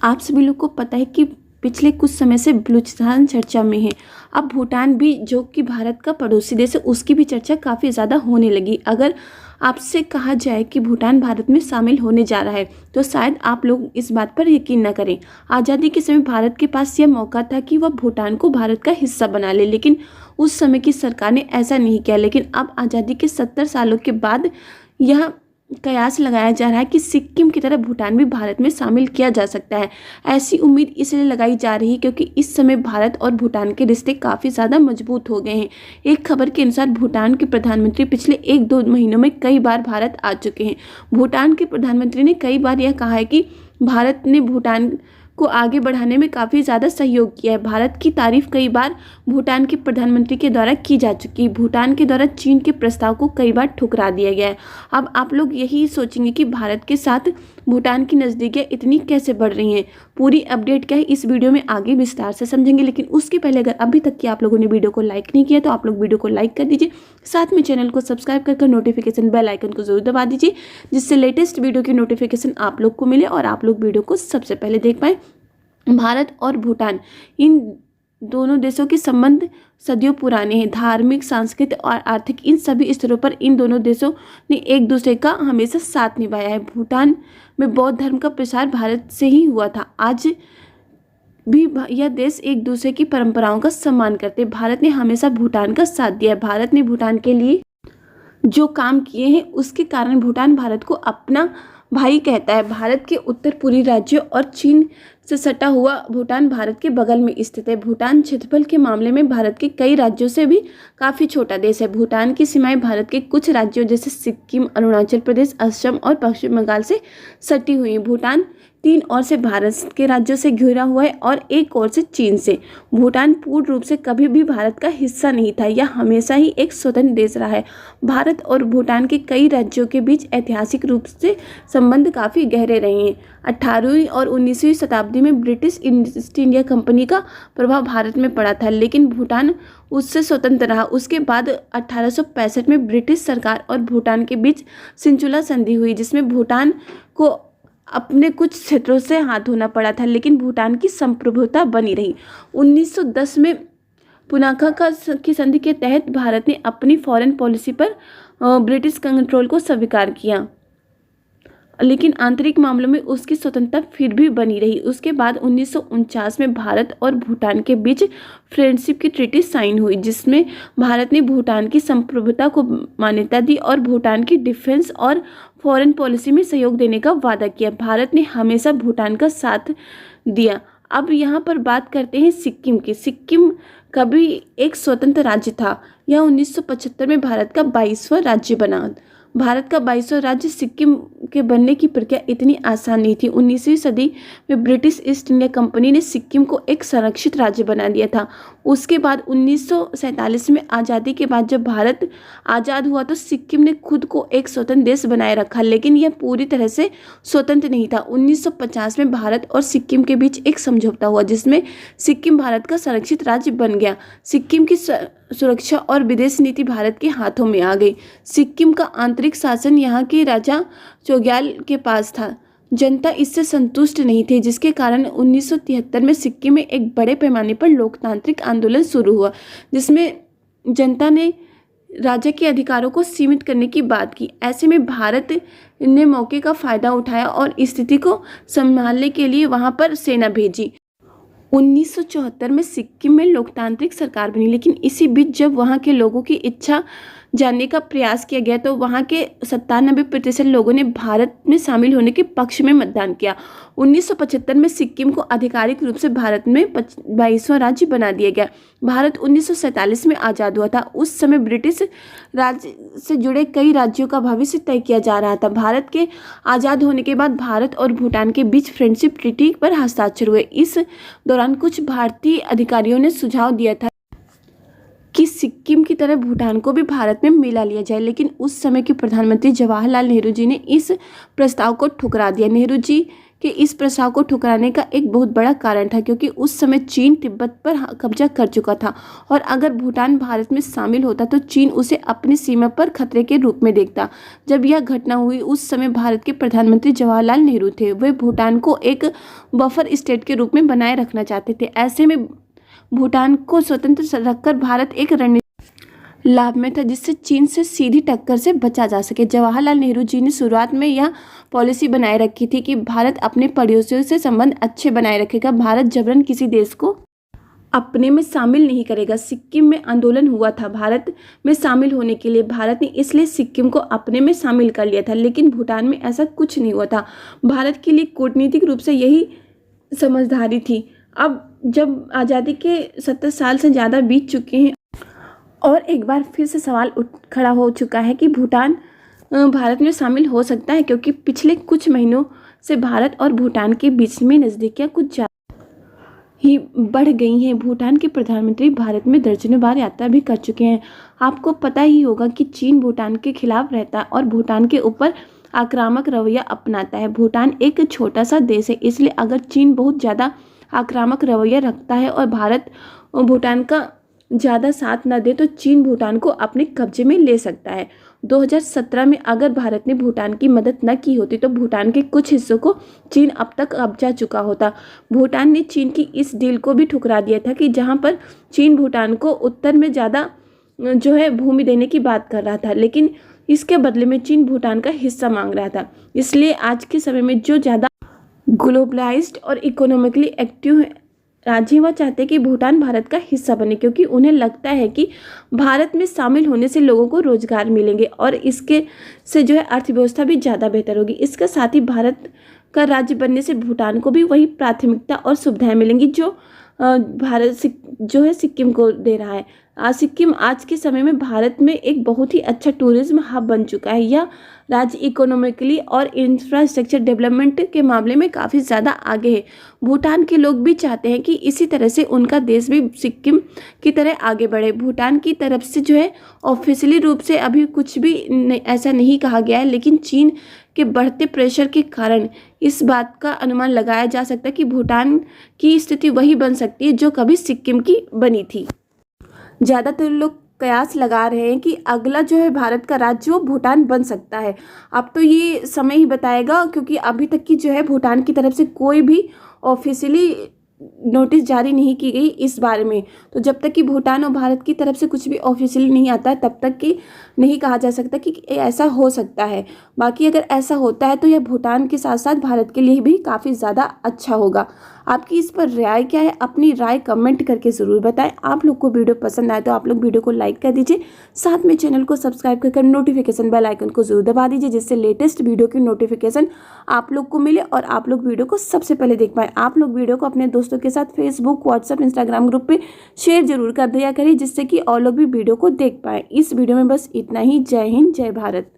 आप सभी लोग को पता है कि पिछले कुछ समय से बलूचिस्तान चर्चा में है। अब भूटान भी, जो कि भारत का पड़ोसी देश है, उसकी भी चर्चा काफ़ी ज़्यादा होने लगी। अगर आपसे कहा जाए कि भूटान भारत में शामिल होने जा रहा है तो शायद आप लोग इस बात पर यकीन न करें। आज़ादी के समय भारत के पास यह मौका था कि वह भूटान को भारत का हिस्सा बना ले, लेकिन उस समय की सरकार ने ऐसा नहीं किया। लेकिन अब आज़ादी के 70 सालों के बाद यह कयास लगाया जा रहा है कि सिक्किम की तरह भूटान भी भारत में शामिल किया जा सकता है। ऐसी उम्मीद इसलिए लगाई जा रही है क्योंकि इस समय भारत और भूटान के रिश्ते काफ़ी ज़्यादा मजबूत हो गए हैं। एक खबर के अनुसार भूटान के प्रधानमंत्री पिछले 1-2 महीनों में कई बार भारत आ चुके हैं। भूटान के प्रधानमंत्री ने कई बार यह कहा है कि भारत ने भूटान को आगे बढ़ाने में काफ़ी ज़्यादा सहयोग किया है। भारत की तारीफ कई बार भूटान के प्रधानमंत्री के द्वारा की जा चुकी है। भूटान के द्वारा चीन के प्रस्ताव को कई बार ठुकरा दिया गया है। अब आप लोग यही सोचेंगे कि भारत के साथ भूटान की नज़दीकियाँ इतनी कैसे बढ़ रही हैं। पूरी अपडेट क्या है इस वीडियो में आगे विस्तार से समझेंगे, लेकिन उसके पहले अगर अभी तक कि आप लोगों ने वीडियो को लाइक नहीं किया तो आप लोग वीडियो को लाइक कर दीजिए, साथ में चैनल को सब्सक्राइब कर नोटिफिकेशन बेल आइकन को जरूर दबा दीजिए, जिससे लेटेस्ट वीडियो की नोटिफिकेशन आप लोग को मिले और आप लोग वीडियो को सबसे पहले देख पाएँ। भारत और भूटान, इन दोनों देशों के संबंध सदियों पुराने हैं। धार्मिक, सांस्कृतिक और आर्थिक इन सभी स्तरों पर इन दोनों देशों ने एक दूसरे का हमेशा साथ निभाया है। भूटान में बौद्ध धर्म का प्रसार भारत से ही हुआ था। आज भी यह देश एक दूसरे की परंपराओं का सम्मान करते हैं। भारत ने हमेशा भूटान का साथ दिया है। भारत ने भूटान के लिए जो काम किए हैं उसके कारण भूटान भारत को अपना भाई कहता है। भारत के उत्तर पूर्वी राज्यों और चीन से सटा हुआ भूटान भारत के बगल में स्थित है। भूटान क्षेत्रफल के मामले में भारत के कई राज्यों से भी काफ़ी छोटा देश है। भूटान की सीमाएं भारत के कुछ राज्यों जैसे सिक्किम, अरुणाचल प्रदेश, असम और पश्चिम बंगाल से सटी हुई हैं। भूटान 3 ओर से भारत के राज्यों से घिरा हुआ है और एक ओर से चीन से। भूटान पूर्ण रूप से कभी भी भारत का हिस्सा नहीं था, यह हमेशा ही एक स्वतंत्र देश रहा है। भारत और भूटान के कई राज्यों के बीच ऐतिहासिक रूप से संबंध काफ़ी गहरे रहे हैं। 18वीं और 19वीं शताब्दी में ब्रिटिश ईस्ट इंडिया कंपनी का प्रभाव भारत में पड़ा था, लेकिन भूटान उससे स्वतंत्र रहा। उसके बाद 1865 में ब्रिटिश सरकार और भूटान के बीच सिंचुला संधि हुई, जिसमें भूटान को अपने कुछ क्षेत्रों से हाथ धोना पड़ा था, लेकिन भूटान की संप्रभुता बनी रही। 1910 में पुनाखा की संधि के तहत भारत ने अपनी फॉरेन पॉलिसी पर ब्रिटिश कंट्रोल को स्वीकार किया, लेकिन आंतरिक मामलों में उसकी स्वतंत्रता फिर भी बनी रही। उसके बाद 1949 में भारत और भूटान के बीच फ्रेंडशिप की ट्रीटी साइन हुई, जिसमें भारत ने भूटान की संप्रभुता को मान्यता दी और भूटान की डिफेंस और फॉरेन पॉलिसी में सहयोग देने का वादा किया। भारत ने हमेशा भूटान का साथ दिया। अब यहाँ पर बात करते हैं सिक्किम की। सिक्किम कभी एक स्वतंत्र राज्य था। यह 1975 में भारत का 22वां राज्य बना। भारत का 22वां राज्य सिक्किम के बनने की प्रक्रिया इतनी आसान नहीं थी। 19वीं सदी में ब्रिटिश ईस्ट इंडिया कंपनी ने सिक्किम को एक संरक्षित राज्य बना दिया था। उसके बाद 1947 में आज़ादी के बाद जब भारत आज़ाद हुआ तो सिक्किम ने खुद को एक स्वतंत्र देश बनाए रखा, लेकिन यह पूरी तरह से स्वतंत्र नहीं था। 1950 में भारत और सिक्किम के बीच एक समझौता हुआ, जिसमें सिक्किम भारत का संरक्षित राज्य बन गया। सिक्किम की सुरक्षा और विदेश नीति भारत के हाथों में आ गई। सिक्किम का आंतरिक शासन यहाँ के राजा चोग्याल के पास था। जनता इससे संतुष्ट नहीं थी, जिसके कारण 1973 में सिक्किम में एक बड़े पैमाने पर लोकतांत्रिक आंदोलन शुरू हुआ, जिसमें जनता ने राजा के अधिकारों को सीमित करने की बात की। ऐसे में भारत ने मौके का फायदा उठाया और स्थिति को संभालने के लिए वहाँ पर सेना भेजी। 1974 में सिक्किम में लोकतांत्रिक सरकार बनी, लेकिन इसी बीच जब वहाँ के लोगों की इच्छा जानने का प्रयास किया गया तो वहाँ के 97% लोगों ने भारत में शामिल होने के पक्ष में मतदान किया। 1975 में सिक्किम को आधिकारिक रूप से भारत में 22वां राज्य बना दिया गया। भारत 1947 में आज़ाद हुआ था। उस समय ब्रिटिश राज से जुड़े कई राज्यों का भविष्य तय किया जा रहा था। भारत के आज़ाद होने के बाद भारत और भूटान के बीच फ्रेंडशिप ट्रीटी पर हस्ताक्षर हुए। इस दौरान कुछ भारतीय अधिकारियों ने सुझाव दिया था कि सिक्किम की तरह भूटान को भी भारत में मिला लिया जाए, लेकिन उस समय के प्रधानमंत्री जवाहरलाल नेहरू जी ने इस प्रस्ताव को ठुकरा दिया। नेहरू जी के इस प्रस्ताव को ठुकराने का एक बहुत बड़ा कारण था, क्योंकि उस समय चीन तिब्बत पर कब्जा कर चुका था और अगर भूटान भारत में शामिल होता तो चीन उसे अपनी सीमा पर खतरे के रूप में देखता। जब यह घटना हुई उस समय भारत के प्रधानमंत्री जवाहरलाल नेहरू थे। वे भूटान को एक बफर स्टेट के रूप में बनाए रखना चाहते थे। ऐसे में भूटान को स्वतंत्र रखकर भारत एक रणनीति लाभ में था, जिससे चीन से सीधी टक्कर से बचा जा सके। जवाहरलाल नेहरू जी ने शुरुआत में यह पॉलिसी बनाए रखी थी कि भारत अपने पड़ोसियों से संबंध अच्छे बनाए रखेगा। भारत जबरन किसी देश को अपने में शामिल नहीं करेगा। सिक्किम में आंदोलन हुआ था भारत में शामिल होने के लिए। भारत ने इसलिए सिक्किम को अपने में शामिल कर लिया था, लेकिन भूटान में ऐसा कुछ नहीं हुआ था। भारत के लिए कूटनीतिक रूप से यही समझदारी थी। अब जब आज़ादी के 70 साल से ज़्यादा बीत चुके हैं और एक बार फिर से सवाल खड़ा हो चुका है कि भूटान भारत में शामिल हो सकता है, क्योंकि पिछले कुछ महीनों से भारत और भूटान के बीच में नज़दीकियाँ कुछ ज़्यादा ही बढ़ गई हैं। भूटान के प्रधानमंत्री भारत में दर्जनों बार यात्रा भी कर चुके हैं। आपको पता ही होगा कि चीन भूटान के खिलाफ रहता है और भूटान के ऊपर आक्रामक रवैया अपनाता है। भूटान एक छोटा सा देश है, इसलिए अगर चीन बहुत ज़्यादा आक्रामक रवैया रखता है और भारत भूटान का ज़्यादा साथ न दे तो चीन भूटान को अपने कब्जे में ले सकता है। 2017 में अगर भारत ने भूटान की मदद न की होती तो भूटान के कुछ हिस्सों को चीन अब तक कब्जा चुका होता। भूटान ने चीन की इस डील को भी ठुकरा दिया था कि जहां पर चीन भूटान को उत्तर में ज़्यादा भूमि देने की बात कर रहा था, लेकिन इसके बदले में चीन भूटान का हिस्सा मांग रहा था। इसलिए आज के समय में जो ज़्यादा ग्लोबलाइज्ड और इकोनॉमिकली एक्टिव राज्य वह चाहते हैं कि भूटान भारत का हिस्सा बने, क्योंकि उन्हें लगता है कि भारत में शामिल होने से लोगों को रोजगार मिलेंगे और इसके से अर्थव्यवस्था भी ज़्यादा बेहतर होगी। इसके साथ ही भारत का राज्य बनने से भूटान को भी वही प्राथमिकता और सुविधाएं मिलेंगी जो भारत सिक्किम को दे रहा है। सिक्किम आज के समय में भारत में एक बहुत ही अच्छा टूरिज्म हब बन चुका है। यह राज्य इकोनॉमिकली और इंफ्रास्ट्रक्चर डेवलपमेंट के मामले में काफ़ी ज़्यादा आगे है। भूटान के लोग भी चाहते हैं कि इसी तरह से उनका देश भी सिक्किम की तरह आगे बढ़े। भूटान की तरफ से ऑफिशियली रूप से अभी कुछ भी ऐसा नहीं कहा गया है, लेकिन चीन के बढ़ते प्रेशर के कारण इस बात का अनुमान लगाया जा सकता है कि भूटान की स्थिति वही बन सकती है जो कभी सिक्किम की बनी थी। ज़्यादातर लोग कयास लगा रहे हैं कि अगला भारत का राज्य वो भूटान बन सकता है। अब तो ये समय ही बताएगा, क्योंकि अभी तक की भूटान की तरफ से कोई भी ऑफिशियली नोटिस जारी नहीं की गई इस बारे में। तो जब तक कि भूटान और भारत की तरफ से कुछ भी ऑफिशियली नहीं आता है तब तक कि नहीं कहा जा सकता कि ऐसा हो सकता है। बाकी अगर ऐसा होता है तो यह भूटान के साथ साथ भारत के लिए भी काफ़ी ज़्यादा अच्छा होगा। आपकी इस पर राय क्या है? अपनी राय कमेंट करके ज़रूर बताएं। आप लोग को वीडियो पसंद आए तो आप लोग वीडियो को लाइक कर दीजिए, साथ में चैनल को सब्सक्राइब कर नोटिफिकेशन बेल आइकन को जरूर दबा दीजिए, जिससे लेटेस्ट वीडियो की नोटिफिकेशन आप लोग को मिले और आप लोग वीडियो को सबसे पहले देख पाएँ। आप लोग वीडियो को अपने दोस्तों के साथ फेसबुक, व्हाट्सएप, इंस्टाग्राम ग्रुप पर शेयर जरूर कर दिया करिए, जिससे कि और लोग भी वीडियो को देख पाएँ। इस वीडियो में बस इतना ही। जय हिंद, जय भारत।